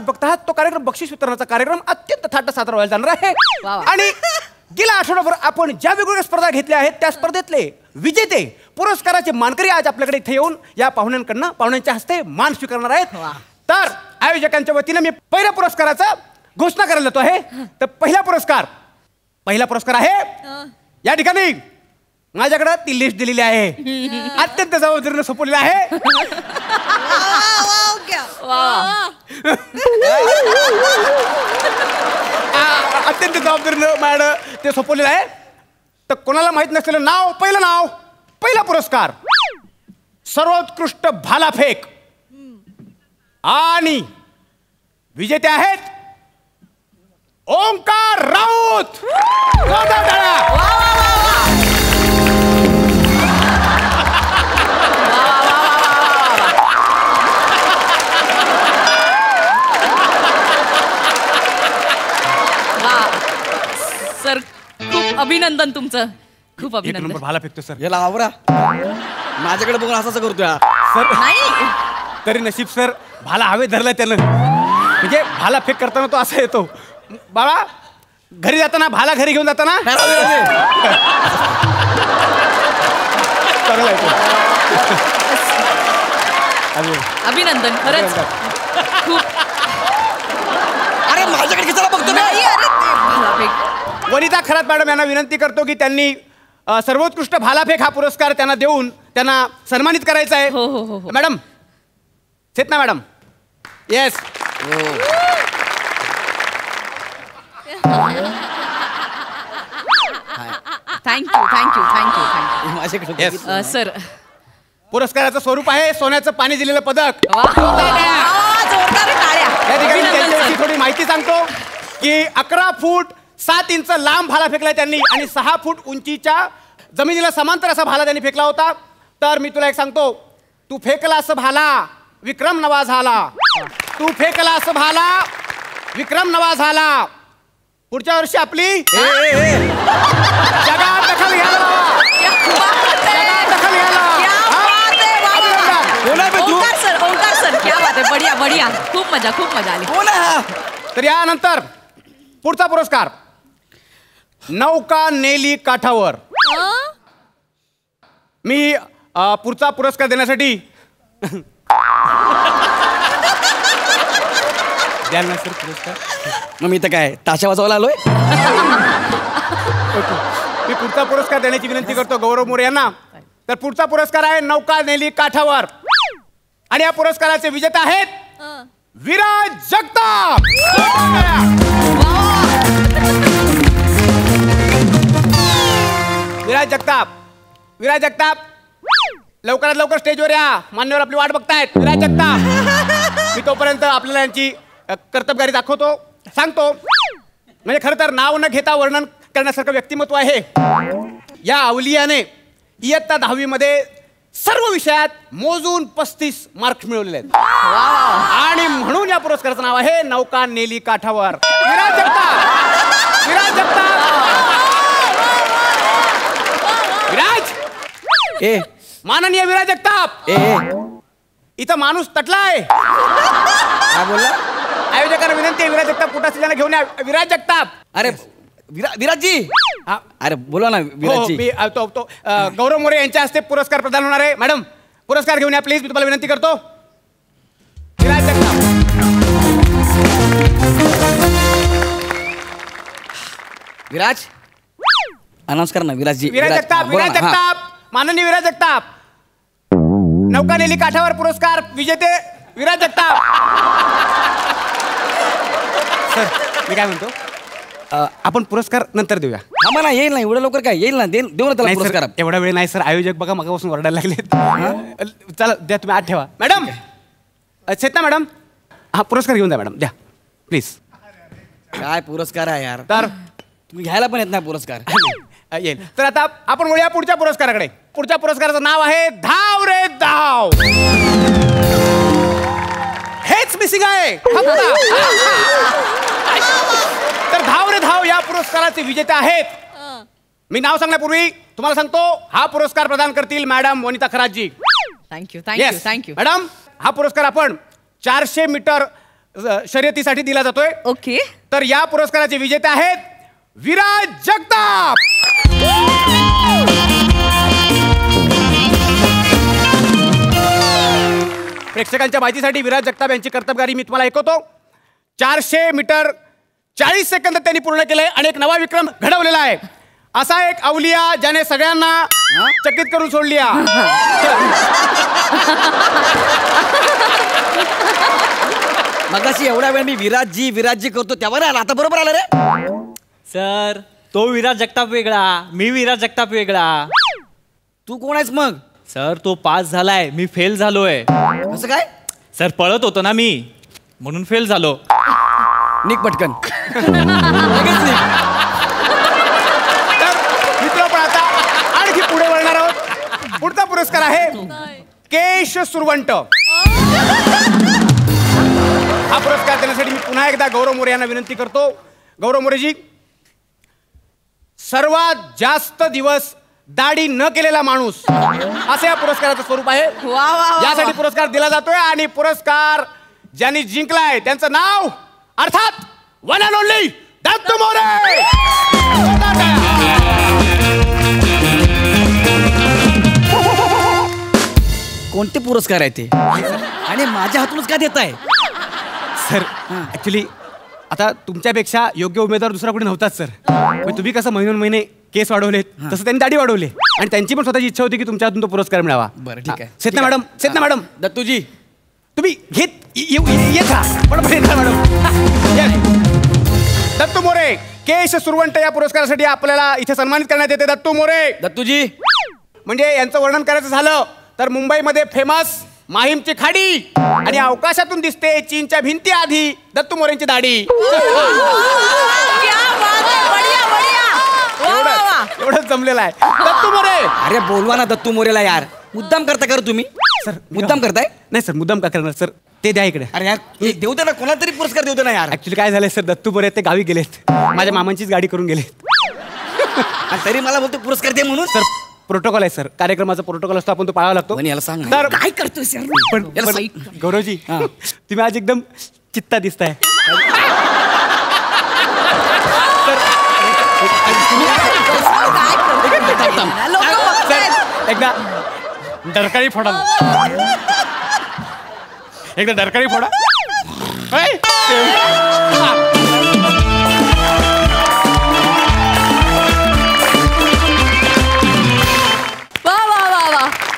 बघतात तो कार्यक्रम बक्षीस वितरणाचा कार्यक्रम अत्यंत थाटासात व्हायला जाणार आहे. आणि गेल्या आठवड्याभर आपण ज्या वेगवेगळ्या स्पर्धा घेतल्या आहेत त्या स्पर्धेतले विजेते पुरस्काराचे मानकरी आज आपल्याकडे इथे येऊन या पाहुण्यांच्या हस्ते मान स्वीकारणार आहेत. तर आयोजकांच्या वतीनं मी पहिल्या पुरस्काराचा घोषणा करायला जातो आहे. तर पहिला पुरस्कार आहे या ठिकाणी माझ्याकडे ती लिस्ट दिलेली आहे. अत्यंत जबाबदारीने सोपवलेलं आहे. अत्यंत जबाबदारीनं माझ्याकडे ते सोपवलेलं आहे. तर कोणाला माहित नसलेलं नाव, पहिला पुरस्कार सर्वोत्कृष्ट भालाफेक आणि विजेते आहेत ओंकार राऊत. सर खूप अभिनंदन तुमचं. खूप एक अभिनंदन. नंबर भाला फेकतो सर. याला आवरा. माझ्याकडे बघून असं करतोय सर नाही तरी नशीब सर भाला हवे धरलाय त्यानं. म्हणजे भाला फेक करताना तो असा येतो. बाबा घरी जाताना भाला घरी घेऊन जाताना चांगला येतो. अभिनंदन खरंच खूप. अरे माझ्याकडे किती बघतो नाही, अरे ते भालाफेक. वनिता खरात मॅडम यांना विनंती करतो की त्यांनी सर्वोत्कृष्ट भालाफेक हा पुरस्कार त्यांना देऊन त्यांना सन्मानित करायचा आहे. हो, हो, हो, हो. मॅडम चेतना मॅडम. येस. थँक्यू. माझ्याकडे सर पुरस्काराचं स्वरूप आहे सोन्याचं पाणी दिलेलं पदक. जोरदार टाळ्या. या ठिकाणी अभिनंदन, त्यांच्याविषयी सर. थोडी माहिती सांगतो की 11 फूट 7 इंच लांब भाला फेकलाय त्यांनी आणि 6 फूट उंचीच्या जमिनीला समांतर असा भाला त्यांनी फेकला होता. तर मी तुला एक सांगतो, तू फेकला असं भाला विक्रम नवा झाला. तू फेकला असं भाला विक्रम नवा झाला. पुढच्या वर्षी आपली जगात दखल घ्यायला. ओंकार सर क्या बात आहे. बढिया खूप मजा आली. तर यानंतर पुढचा पुरस्कार नौका नेली काठावर. मी पुढचा पुरस्कार देण्यासाठी द्याल ना सर पुरस्कार. मग मी तर काय ताशा वाजवायला आलोय. मी पुढचा पुरस्कार देण्याची विनंती करतो गौरव मोरे यांना. तर पुढचा पुरस्कार आहे नौका नेली काठावर आणि या पुरस्काराचे विजेते आहेत विराज जगताप. विराज जगताप लवकरात लवकर स्टेजवर या. मान्यवर आपली वाट बघतायत. विराज जगताप. मी तोपर्यंत आपल्याला यांची कर्तबगारी दाखवतो सांगतो. म्हणजे खरं तर नाव न घेता वर्णन करण्यासारखं व्यक्तिमत्व आहे. या अवलियाने इयत्ता 10वी मध्ये सर्व विषयात मोजून 35 मार्क्स मिळवलेले आहेत. आणि म्हणून या पुरस्काराचं नाव आहे नौका नेली काठावर. विराज जगताप. विराज माननीय विराज जगताप. इथं माणूस तटलाय. काय बोलला? आयोजकांना विनंती आहे विराज जगताप कुठं असलेल्यानं घेऊन या. विराज जगताप. अरे विराजजी. अरे बोला ना विराजजी. मी गौरव मोरे यांच्या हस्ते पुरस्कार प्रदान होणार आहे. मॅडम पुरस्कार घेऊन या प्लीज. मी तुम्हाला विनंती करतो. विराज जगताप. विराज अनाउन्स कर ना विराजजी. विराज जगताप. माननीय विराज जगताप. नौका नेली काठावर पुरस्कार विजेते विराज जगताप. सर मी काय म्हणतो आपण पुरस्कार नंतर देऊया. आम्हाला येईल ना एवढं लवकर काय येईल ना देऊ ना त्याला पुरस्कार. एवढा वेळ नाही सर. आयोजक बघा मगापासून ओरडायला लागलेत. चला द्या तुम्ही आत ठेवा. मॅडम चेतना मॅडम हा पुरस्कार घेऊन द्या मॅडम. द्या प्लीज. काय पुरस्कार आहे यार. तर तुम्ही घ्यायला पण येत नाही पुरस्कार. येईल. तर आता आपण वळूया पुढच्या पुरस्काराकडे. पुढच्या पुरस्काराचं नाव आहे धाव रे धाव. हेच मिसिंग आहे तर धाव रे धाव या पुरस्काराचे विजेते आहेत. मी नाव सांगण्यापूर्वी तुम्हाला सांगतो हा पुरस्कार प्रदान करतील मॅडम वनिता खरातजी. थँक्यू. मॅडम हा पुरस्कार आपण 400 मीटर शर्यतीसाठी दिला जातोय. ओके. तर या पुरस्काराचे विजेते आहेत विराज जगताप. प्रेक्षकांच्या माहितीसाठी विराज जगताप यांची कर्तबगारी मी तुम्हाला ऐकवतो. 400 मीटर 40 सेकंद त्यांनी पूर्ण केलंय आणि एक नवा विक्रम घडवलेला आहे. असा एक अवलिया ज्याने सगळ्यांना चकित करून सोडली. मगाशी एवढा वेळ मी विराजजी करतो त्यावर आला, आता बरोबर आला रे. सर तो विराज जगताप वेगळा, मी विराज जगताप वेगळा. तू कोण आहेस मग? सर तो पास झालाय, मी फेल झालोय. असं काय? सर पळत होतो ना मी, म्हणून फेल झालो. निक पटकन. मित्र पण आता आणखी पुढे वळणार आहोत. पुढचा पुरस्कार आहे केश सुरवंट. हा पुरस्कार देण्यासाठी मी पुन्हा एकदा गौरव मोरे यांना विनंती करतो. गौरव मोरेजी, सर्वात जास्त दिवस दाढी न केलेला माणूस असं या पुरस्काराचं स्वरूप आहे. यासाठी पुरस्कार दिला जातोय आणि पुरस्कार ज्यांनी जिंकलाय त्यांचं नाव अर्थात one and only Dattu More. कोणते पुरस्कार आहे ते आणि माझ्या हातूनच का देत आहे? सर ऍक्च्युली आता तुमच्यापेक्षा योग्य उमेदवार दुसरा कोणी नव्हताच सर. पण तुम्ही कसं महिने केस वाढवलेत तसं त्यांनी दाढी वाढवली आणि त्यांची पण स्वतःची इच्छा होती की तुमच्या हातून तो पुरस्कार मिळावा. बरं ठीक आहे. सेतना मॅडम दत्तूजी तुम्ही येत मॅडम. दत्तू मोरे केश सुरवंट या पुरस्कारासाठी आपल्याला इथे सन्मानित करण्यात येते. दत्तू मोरे. दत्तूजी म्हणजे यांचं वर्णन करायचं झालं तर मुंबईमध्ये फेमस माहीमची खाडी आणि अवकाशातून दिसते चीनच्या भिंती आधी दत्तू मोरेंची दाढी. एवढंच जमलेलं आहे दत्तू मोरे. अरे बोलवा ना दत्तू मोरेला यार. मुद्दाम करता कर तुम्ही? सर मुद्दाम करताय? नाही सर मुद्दाम का करणार सर. ते द्या इकडे. अरे यार देऊ दे ना, कोणाला तरी पुरस्कार देऊ दे ना यार. ऍक्च्युली काय झालंय सर, दत्तू मोरे ते गावी गेलेत, माझ्या मामांचीच गाडी करून गेलेत. आणि तरी मला बोलतो पुरस्कार दे म्हणून. सर प्रोटोकॉल आहे सर, कार्यक्रमाचा प्रोटोकॉल असतो, आपण तो पाळावा लागतो. याला सांग तर काय करतोय सर? पण गौरवजी तुम्ही आज एकदम चित्ता दिसताय. एकदा डरकाळी फोडा, एकदा डरकाळी फोडा.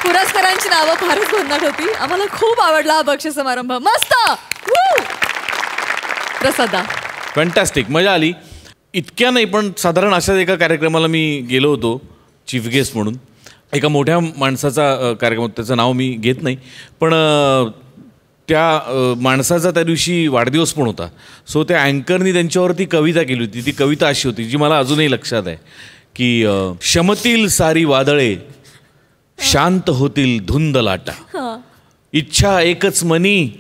पुरस्कारांची नावं फारच गोंधळ होती. आम्हाला खूप आवडला हा बक्षीस समारंभ. मस्त. प्रसादा फॅन्टॅस्टिक, मजा आली. इतक्या नाही पण साधारण अशाच एका कार्यक्रमाला मी गेलो होतो चीफ गेस्ट म्हणून. एका मोठ्या माणसाचा कार्यक्रम, त्याचं नाव मी घेत नाही, पण त्या माणसाचा त्या दिवशी वाढदिवस पण होता. सो त्या अँकरनी त्यांच्यावरती कविता केली होती. ती कविता अशी होती जी मला अजूनही लक्षात आहे की शमतील सारी वादळे, शांत होतील धुंद लाटा, इच्छा एकच मनी,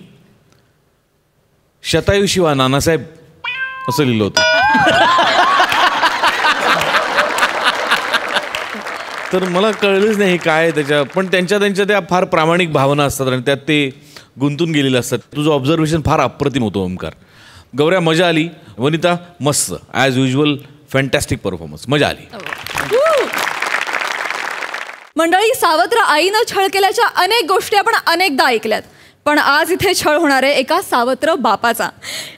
शतायू शिवा नानासाहेब, असं लिहिलं होतं. तर मला कळलंच नाही काय त्याच्या, पण त्यांच्या त्या फार प्रामाणिक भावना असतात आणि त्यात ते गुंतून गेलेले असतात. तुझं ऑब्झर्वेशन फार अप्रतिम होतं ओमकार. गौऱ्या मजा आली. वनिता मस्त, ॲज युजल फॅन्टॅस्टिक परफॉर्मन्स, मजा आली. मंडळी, सावत्र आईनं छळ केल्याच्या अनेक गोष्टी आपण अनेकदा ऐकल्यात, पण आज इथे छळ होणार आहे एका सावत्र बापाचा.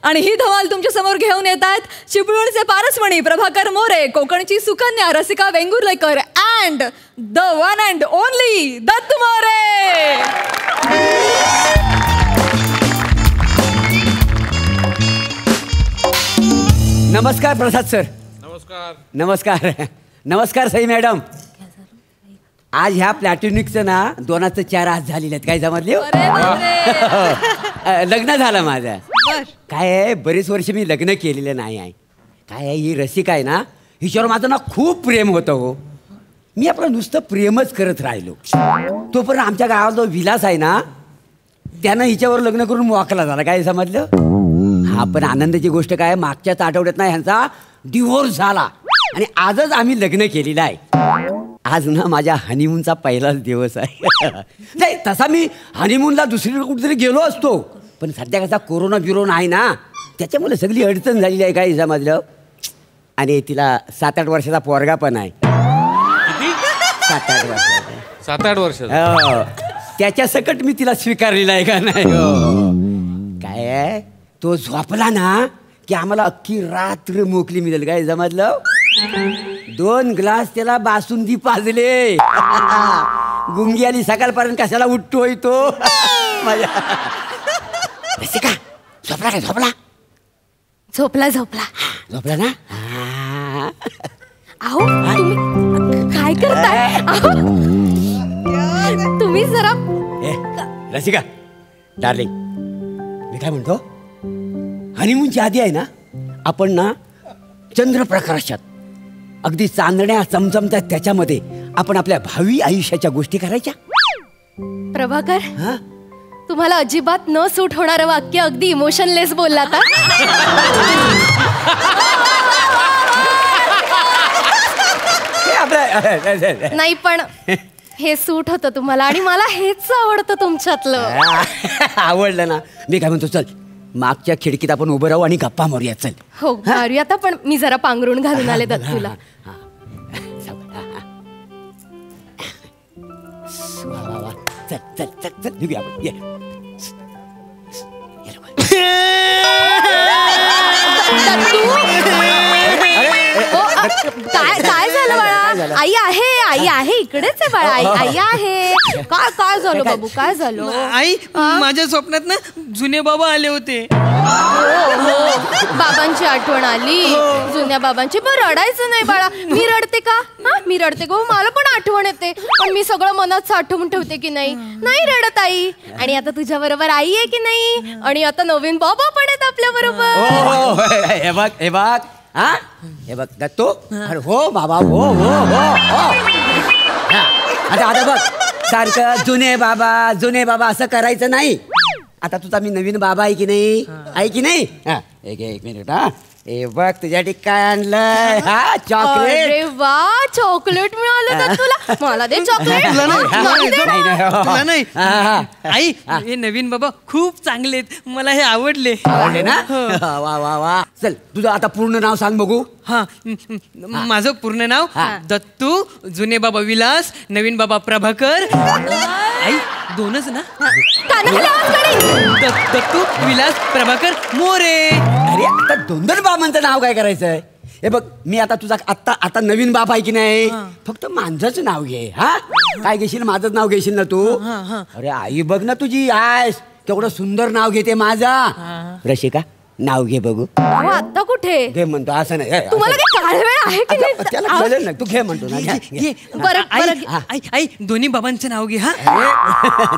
आणि ही धमाल तुमच्या समोर घेऊन येत आहेत चिपळूणचे पारसमणी प्रभाकर मोरे, कोकणची Sukanya Rasika Vengurlekar and the one and only Dattu More. नमस्कार प्रसाद सर. नमस्कार. नमस्कार नमस्कार सई मॅडम. आज ह्या प्लॅटॉनिकचं ना 2चं 4 आज झालेले आहेत. काय जमले? लग्न झालं माझं. काय आहे, बरेच वर्ष मी लग्न केलेलं नाही आहे. काय आहे, ही रसिका आहे ना, हिच्यावर माझं ना खूप प्रेम होतं हो. मी आपलं नुसतं प्रेमच करत राहिलो. तोपर्यंत आमच्या गावात जो विलास आहे ना, त्यानं हिच्यावर लग्न करून मोकला झाला. काय समजलं? हा, पण आनंदाची गोष्ट काय, मागच्याच आठवड्यात ना ह्यांचा डिव्होर्स झाला आणि आजच आम्ही लग्न केलेलं आहे. आज ना माझ्या हनीमूनचा पहिलाच दिवस आहे. नाही, तसा मी हनीमूनला दुसरीकडे कुठेतरी गेलो असतो, पण सध्या कसा कोरोना बिरोना आहे ना, त्याच्यामुळे सगळी अडचण झालेली आहे. काय समजलं? आणि तिला 7-8 वर्षाचा पोरगा पण आहे. 7-8 वर्षाचा. 7-8 वर्षाचा. त्याच्या सकट मी तिला स्वीकारलेला आहे का नाही. काय आहे, तो झोपला ना की आम्हाला अख्खी रात्र मोकली मिळेल. काय समजलं? 2 ग्लास त्याला बासुंदी पाजले. गुंगी आली सकाळपर्यंत कशाला उठतोय तो. रसिका झोपला काय? झोपला झोपला ना. अहो तुम्ही काय करताय? तुम्ही जरा रसिका डार्लिंग, मी काय म्हणतो, हनीमूनची आधी आहे ना, आपण ना चंद्रप्रकाशात अगदी चांदण्या चमचमतात त्याच्यामध्ये आपण आपल्या भावी आयुष्याच्या गोष्टी करायच्या. प्रभाकर, तुम्हाला अजिबात न सूट होणारं वाक्य अगदी इमोशनलेस बोलला आता. नाही पण हे सूट होतं तुम्हाला आणि मला हेच आवडतं तुमच्यातलं. आवडलं ना. मी काय म्हणतो, चल मागच्या खिडकीत आपण उभं राहू आणि गप्पा मारूया. चल. हो मारूया आता, पण मी जरा पांघरून घालून आले दत्तूला. चल चल चल चल निघूया आपण. ये. काय झालं बाळा? आई आहे इकडेच आहे बाळा. आई आहे. काय झालं बाबू? काय झालं? आई, माझ्या स्वप्नात ना जुने बाबा आले होते. बाबांची आठवण आली. जुन्या बाबांची. पण रडायचं नाही बाळा. मी रडते का? मी रडते गो. मला पण आठवण येते, पण मी सगळं मनात साठवून ठेवते की नाही रडत आई. आणि आता तुझ्या बरोबर आई आहे की नाही, आणि आता नवीन बाबा पण आहेत आपल्या बरोबर. हे बघ दत्तू. अरे हो बाबा, हो हो हो हो. आता बघ, सारखं जुने बाबा असं करायचं नाही. आता तुझा मी नवीन बाबा आहे की नाही? आहे की नाही? एक मिनिट. हे बघ तुझ्यासाठी काय आणलंय. चॉकलेट. अरे वा, चॉकलेट मिळालं तुला. मला दे चॉकलेट. तुला नाही. आई, हे नवीन बाबा खूप चांगले आहेत. मला हे आवडले ना. वा वा वा. चल तुझं आता पूर्ण नाव सांग बघू. माझं पूर्ण नाव दत्तू, जुने बाबा विलास, नवीन बाबा प्रभाकर. आई, 2च ना? दत्तू विलास प्रभाकर मोरे. अरे आता 2 बाबांचं नाव काय करायचंय? हे बघ, मी आता तुझा आता नवीन बाप आहे की नाही, फक्त माझंच नाव घे. काय घेशील? माझंच नाव घेशील ना तू? अरे आई बघ ना, तुझी आयस केवढं सुंदर नाव घेते माझा. रशिका, नाव घे बघू. आता कुठे घे म्हणतो, असं नाही. तुम्हाला काय काळ वेळ आहे की नाही? त्याला कळेल ना, तू घे म्हणतो ना. आई, दोन्ही बाबांचं नाव घे.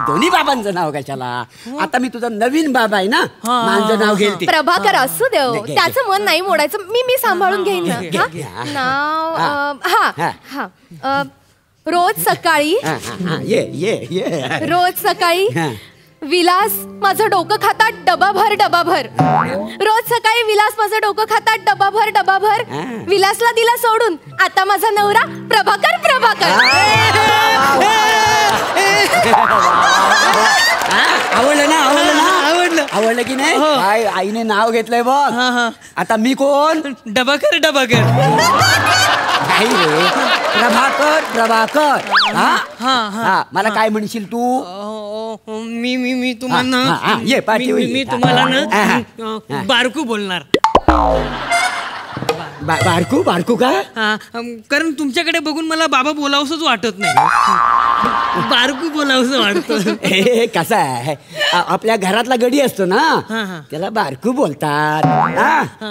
दोन्ही बाबांचं नाव कशाला? आता मी तुझा नवीन बाबा आहे ना, माझं नाव घेईल. प्रभाकर असू देव, त्याचं मन नाही मोडायचं. मी सांभाळून घेईन ना. नाव रोज सकाळी विलास माझं डोकं खातात डबाभर. रोज सकाळी विलास माझं डोकं खातात डबाभर. विलासला दिला सोडून, आता माझा नवरा प्रभाकर. आवडलं की नाही? काय आईने नाव घेतलंय बघ. आता मी कोण? डबाकर. प्रभाकर. मला काय म्हणशील तू? मी तुम्हाला ये पाठी. मी तुम्हाला ना बारकू बोलणार. बारकू का? कारण तुमच्याकडे बघून मला बाबा बोलावंसच वाटत नाही. बारकू बोलावंसं वाटतं. हे कसं आहे, आपल्या घरातला गडी असतो ना, त्याला बारकू बोलतात.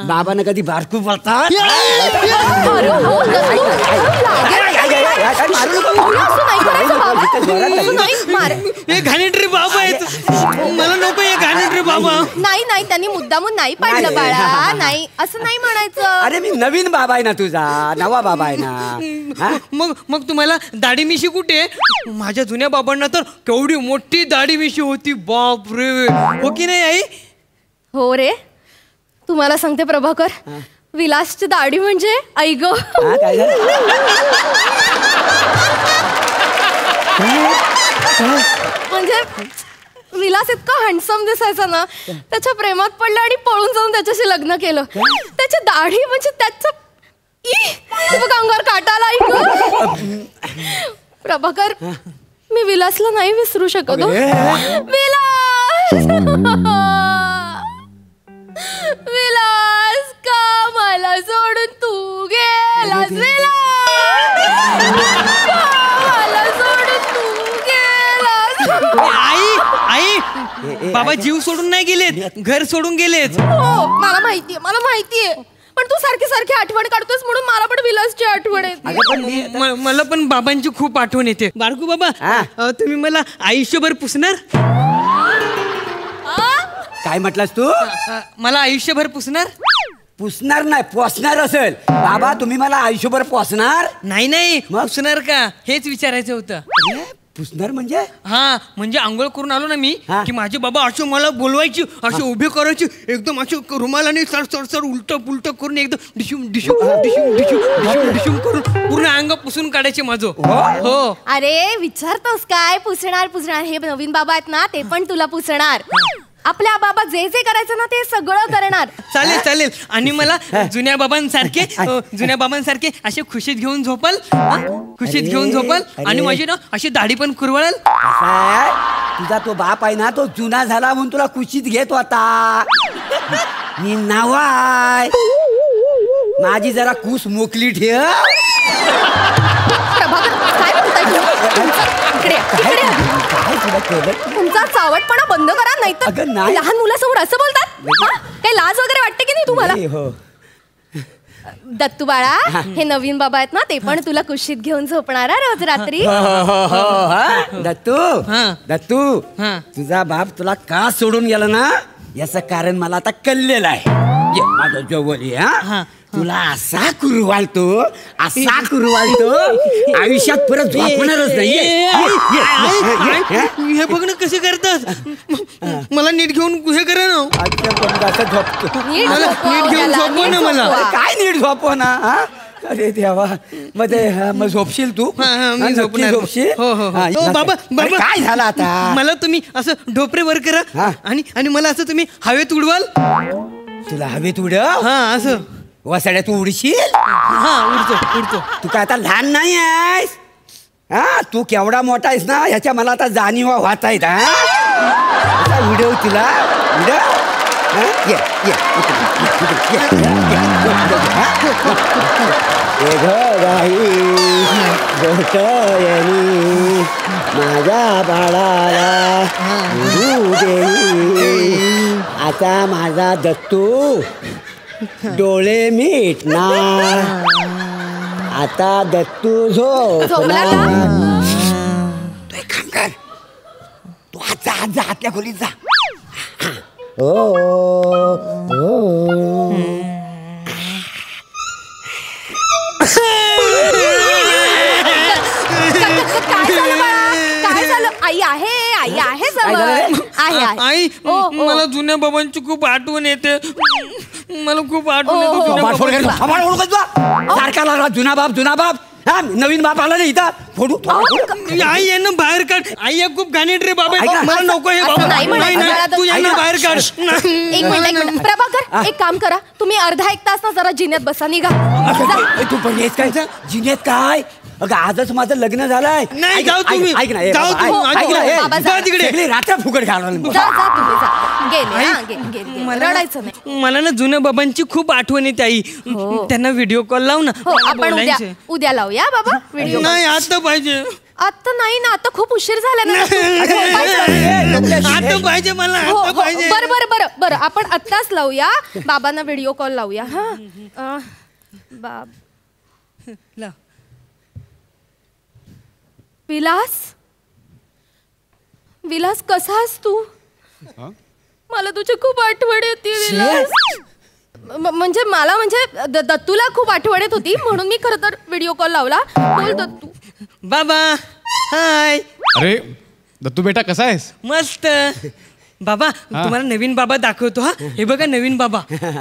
बाबांना कधी बारकू बोलतात? हे घाणेरडे बाबा आहेत. मला नको हे घाणेरडे बाबा. नाही, त्यांनी मुद्दामून नाही पाडलं बाळा. नाही, असं नाही म्हणायचं. अरे मी नवीन बाबा आहे ना, तुझा नवा बाबा आहे ना. मग तुम्हाला दाढी मिशी कुठे? माझ्या जुन्या बाबांना तर केवढी मोठी दाढी मिशी होती. बाप रे, हो की नाही आई? हो रे. तुम्हाला सांगते प्रभाकर, विलासची दाढी म्हणजे आई ग. म्हणजे विलास इतका हँडसम दिसायचा ना, त्याच्या प्रेमात पडलं आणि पळून जाऊन त्याच्याशी लग्न केलं. त्याची दाढी म्हणजे त्याचं अंगावर काटाला. प्रभाकर, मी विलासला नाही विसरू शकत. विलास का मला सोडून तू गेलास? विलास बाबा जीव सोडून नाही गेलेत, घर सोडून गेलेत. हो मला माहितीये पण तू सारखी सारखी आठवण काढतोस म्हणून मला पण विलासची आठवण येते. मला पण बाबांची खूप आठवण येते. बारकू बाबा तुम्ही मला आयुष्यभर पुसणार? काय म्हटलास तू? मला आयुष्यभर पुसणार? पुसणार नाही, पोसणार असेल. बाबा तुम्ही मला आयुष्यभर पोसणार? नाही पुसणार का हेच विचारायचं होतं. पुसणार म्हणजे? हा म्हणजे आंघोळ करून आलो ना मी की माझे बाबा असे मला बोलवायचे, असे उभे करायचे, एकदम असे रुमालाने सर सर सर उलट पुलट करून एकदम डिशूम डिशूम डिशूम डिशूम डिशूम करून पूर्ण अंग पुसून काढायचे माझं. हो. अरे विचारतोस काय? पुसणार हे नवीन बाबा आहेत ना ते पण तुला पुसणार. आपल्या बाबा जे जे करायचं ना ते सगळं करणार. चालेल. आणि मला जुन्या बाबांसारखे असे खुशीत घेऊन झोपाल, आणि माझी ना अशी दाढी पण कुरवळाल. तुझा तो बाप आहे ना तो जुना झाला म्हणून तुला कुशीत घेतो आता. मी नावाय माझी जरा कुस मोकली ठेव. तुमचा चावटपणा बंद करा नाही तर लहान मुलासमोर असं बोलतात. काही लाज वगैरे वाटते की नाही तुम्हाला? दत्तू बाळा हे नवीन बाबा आहेत ना ते पण तुला कुशीत घेऊन झोपणार रोज रात्री. दत्तू तुझा बाप तुला का सोडून गेला ना याचं कारण मला आता कळलेलं आहे. माझं जवळ हा तुला असा कुरवालतो आयुष्यात परत झोपणारच नाही. हे बघ ना कसे करतात. मला नीट घेऊन हे करा ना. नीट घेऊन झोपव ना मला. काय नीट झोपव ना? अरे देवा मध्ये मग झोपशील तू? झोपशील. बाबा काय झालं आता? मला तुम्ही असं ढोपरे वर करा आणि मला असं तुम्ही हवेत उडवाल. तुला हवेत उडव? हा असं वसाड्या तू उडशील? उडतो. तू काय आता लहान नाही आहेस. तू केवढा मोठा आहेस ना ह्याच्या मला आता जाणीवा होत आहेत. व्हिडिओ तुला माझ्या बाळाला आता माझा दत्तू डोळे मिटणार. आता दत्तू झोपणार. तू एक काम कर, तू आज जा आतल्या खोलीत जा. काय झालं? आई आहे जवळ. आई मला जुन्या बाबांची खूप आठवण येते. मला खूप आठवण येते. सारखा लागला जुना बाप. नवीन बाप आला नाही इथं. फोडू आई यांना बाहेर काढ. आई खूप घाणेट रे बाबा. मला नको हे बाबा. तू यांना बाहेर काढ. एक मिनिट प्रभाकर एक काम करा तुम्ही अर्धा एक तास ना जरा जिन्यात बसा. निघा. तू पण येस काय जिन्यात काय? अगं आजच माझं लग्न झालंय. नाही जाऊ तुम्ही. ऐक ना तिकडे रात्र फुकट घालून रडायचं नाही. मला ना जुन्या बाबांची खूप आठवण येते आई. त्यांना व्हिडिओ कॉल लावू ना. आपण उद्या लावूया बाबा व्हिडिओ. नाही आता पाहिजे. आता नाही ना आता खूप उशीर झाला ना. आता पाहिजे मला. आता पाहिजे. बरं आपण आत्ताच लावूया. बाबांना व्हिडिओ कॉल लावूया. हा बाब विलास कसा आहेस तू? मला तुझी खूप आठवण येते विलास. म्हणजे मला दत्तूला खूप आठवण येत होती म्हणून मी खरं तर व्हिडिओ कॉल लावला. बोल दत्तू. बाबा हाय. अरे दत्तू बेटा कसा आहेस? मस्त. बाबा तुम्हाला नवीन बाबा दाखवतो. हा हे बघा नवीन बाबा.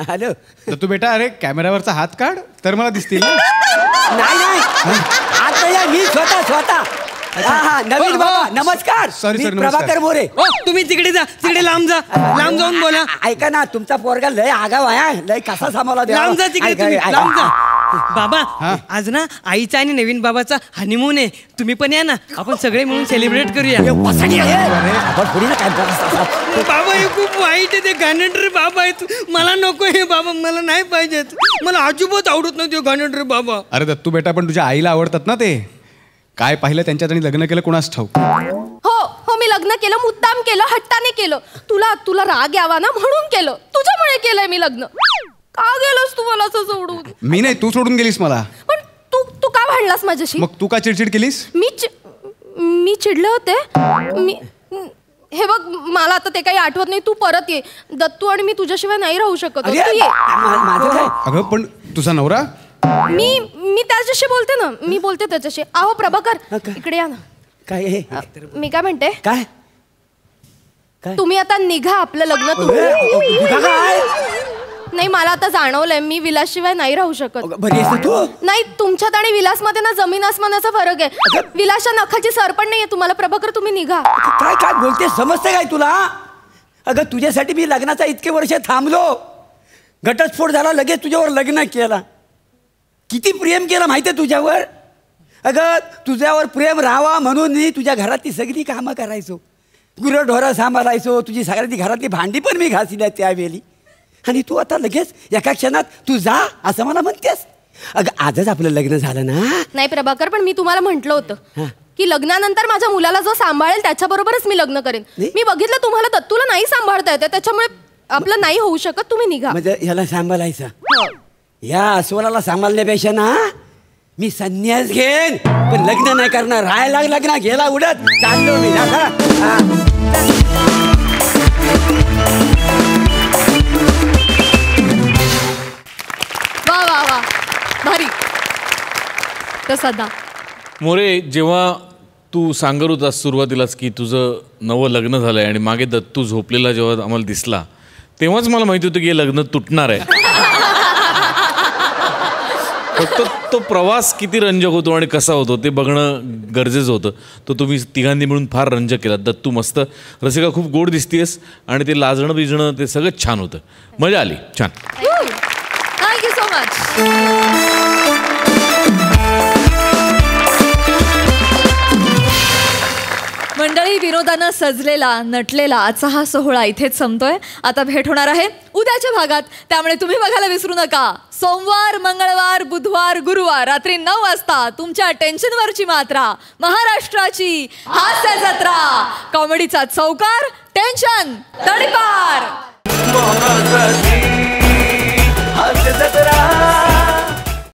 हॅलो दत्तू बेटा. अरे कॅमेऱ्यावरचा हात काढ तर मला दिसतील. नाही आता मी स्वतः नवीन बाबा नमस्कार. सॉरी प्रभाकर मोरे. तुम्ही तिकडे जा. तिकडे लांब जाऊन बोला. ऐका ना तुमचा पोरगा लय आगाव आहे. लय कसा सांभाळा. लांब जा तिकडे तुम्ही. लांब जा. बाबा आज ना आईचा आणि नवीन बाबाचा हनीमून आहे. तुम्ही पण या ना. आपण सगळे मिळून सेलिब्रेट करूया. बाबा हे खूप वाईट आहे. ते घाणेरडे बाबा आहेत. मला नको हे बाबा. मला नाही पाहिजे. मला अजिबात आवडत नाही ते घाणेरडे बाबा. अरे दत्तू बेटा पण तुझ्या आईला आवडतात ना ते. काय पाहिलं त्यांच्यात आणि लग्न केलं कोणास ठाऊक. हो मी लग्न केलं, मुद्दाम केलं, हट्टाने केलं. तुला राग यावा ना म्हणून केलं. तुझ्यामुळे केलंय मी लग्न. का गेलोस तू मला असं सोडून? मी नाही, तू सोडून गेलीस मला. पण तू का भांडलास माझ्याशी? मग तू का चिडचिड केलीस? मी चिडले होते. हे बग, मला आता ते काही आठवत नाही. तू परत ये दत्तू, आणि मी तुझ्याशिवाय नाही राहू शकत. तू ये. अगं पण तुझा नवरा? मी त्याच्याशी बोलते ना, मी बोलते त्याच्याशी. आहो प्रभाकर, इकडे या ना. काय मी काय म्हणते, काय तुम्ही आता निघा, आपलं लग्न नाही. मला आता जाणवलंय मी विलासशिवाय नाही राहू शकत. नाही, तुमच्यात आणि विलासमध्ये ना जमीन आसमानाचा फरक आहे. विलासच्या नखाची सरपण नाहीये तुम्हाला. प्रभाकर, तुम्ही निघा. काय काय बोलते, समजते काय तुला? अगं तुझ्यासाठी मी लग्नाचा इतके वर्ष थांबलो, घटस्फोट झाला, लगेच तुझ्यावर लग्न केला. किती प्रेम केलं माहितीये तुझ्यावर. अगं तुझ्यावर प्रेम राहावा म्हणून मी तुझ्या घरातली सगळी कामं करायचो, गुरंढोरं सांभाळायचो, तुझी सगळ्यातली घरातली भांडी पण मी घासल्या त्यावेळी. आणि तू आता लगेच एका क्षणात तू जा असं मला म्हणतेस. अगं आजच आपलं लग्न झालं ना. नाही प्रभाकर, पण मी तुम्हाला म्हटलं होतं की लग्नानंतर माझ्या मुलाला जो सांभाळेल त्याच्याबरोबरच मी लग्न करेन. मी बघितलं तुम्हाला दत्तूला नाही सांभाळता येते, त्याच्यामुळे आपलं नाही होऊ शकत. तुम्ही निघा. म्हणजे ह्याला सांभाळायचं, या अस्वलाला सांभाळण्यापेक्षा ना मी संन्यास घेईन, पण लग्न नाही करणार. राहायला लग्न गेला उडत चाललो मी. वा वा वा, भारी. प्रसादा मोरे, जेव्हा तू सांगत होतास सुरुवातीलाच की तुझं नवं लग्न झालंय आणि मागे दत्तू झोपलेला जेव्हा आम्हाला दिसला, तेव्हाच मला माहिती होतं की हे लग्न तुटणार आहे. फक्त तो प्रवास किती रंजक होतो आणि कसा होतो ते बघणं गरजेचं होतं. तो तुम्ही तिघांनी मिळून फार रंजक केला. दत्तू मस्त, रसिका खूप गोड दिसतेस, आणि ते लाजणं बिजणं ते सगळं छान होतं. मजा आली. छान. Thank you so much. मंडळी, विनोदानं सजलेला नटलेला आजचा हा सोहळा इथेच संपतोय. आता भेट होणार आहे उद्याच्या भागात, त्यामुळे तुम्ही बघायला विसरू नका. सोमवार, मंगळवार, बुधवार, गुरुवार रात्री 9 वाजता तुमच्या टेन्शनवरची मात्रा, महाराष्ट्राची हास्य जत्रा, कॉमेडीचा चौकार, टेन्शन तडीपार.